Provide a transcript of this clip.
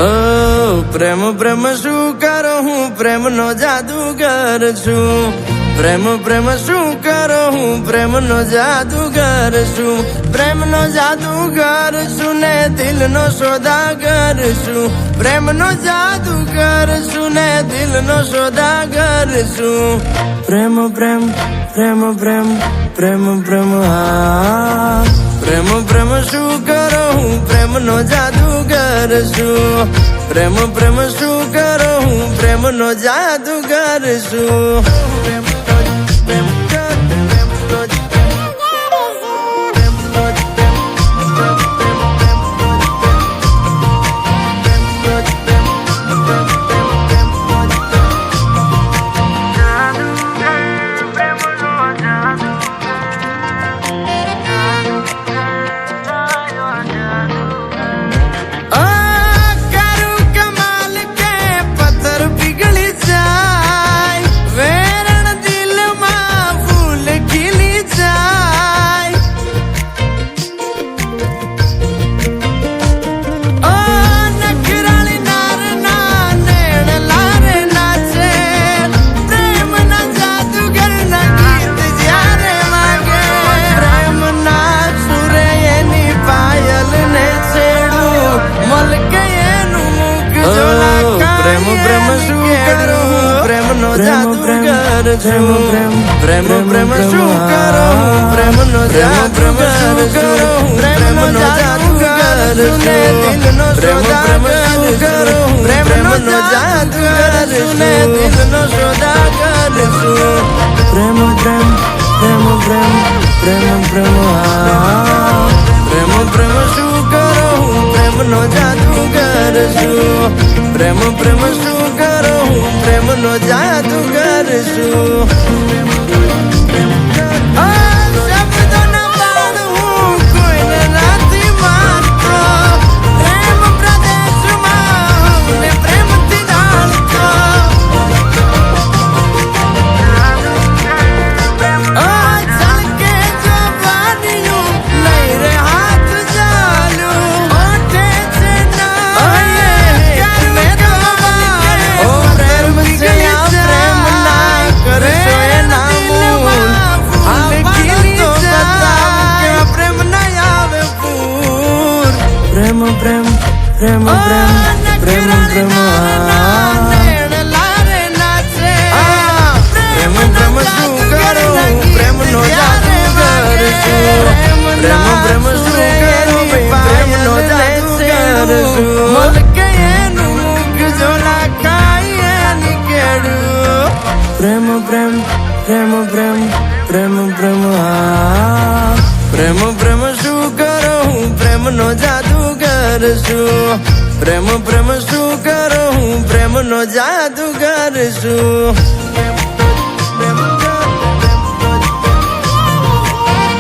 પ્રેમ પ્રેમ શું કરો હું પ્રેમ નો જાદુગર છું. પ્રેમ પ્રેમ શું કરો હું પ્રેમ નો જાદુગર છું. પ્રેમ નો જાદુગર છું ને દિલ નો સોદાગર છું. પ્રેમ નો જાદુગર છું ને દિલ નો સોદાગર છું. પ્રેમ પ્રેમ પ્રેમ પ્રેમ પ્રેમ પ્રેમ હા. પ્રેમ પ્રેમ શું કરો હું પ્રેમ નો જાદુગર છું. પ્રેમ પ્રેમ શું કરો હું પ્રેમ નો જાદુગર છું. પ્રેમ પ્રેમ શું કરો પ્રેમ નો જાદુગર છું. પ્રેમ નો જાદુગર છું ને દિલ નો સોદાગર છું. પ્રેમ નો જાદુગર છું ને દિલ નો સોદાગર છું. પ્રેમ પ્રેમ પ્રેમ પ્રેમ પ્રેમ પ્રેમ હા. પ્રેમ પ્રેમ શું કરો હું પ્રેમ નો જાદુગર છું. પ્રેમ પ્રેમ શું કરો હું પ્રેમ નો જાદુગર છું. પ્રેમ પ્રેમ પ્રેમ પ્રેમ પ્રેમ પ્રેમ પ્રેમ શું કરો પ્રેમ નો જાદુગર છું. પ્રેમ પ્રેમ શું કરો પ્રેમ નો જાદુગર છું. મલકે એનું મુખ જોલા ખાઈએ નીકળ્યું. પ્રેમ પ્રેમ પ્રેમ પ્રેમ પ્રેમ પ્રેમ હા. પ્રેમ પ્રેમ શું કરો હું પ્રેમ નો જાદુગર છું. પ્રેમ પ્રેમ શું કરો હું પ્રેમ નો જાદુગર છું.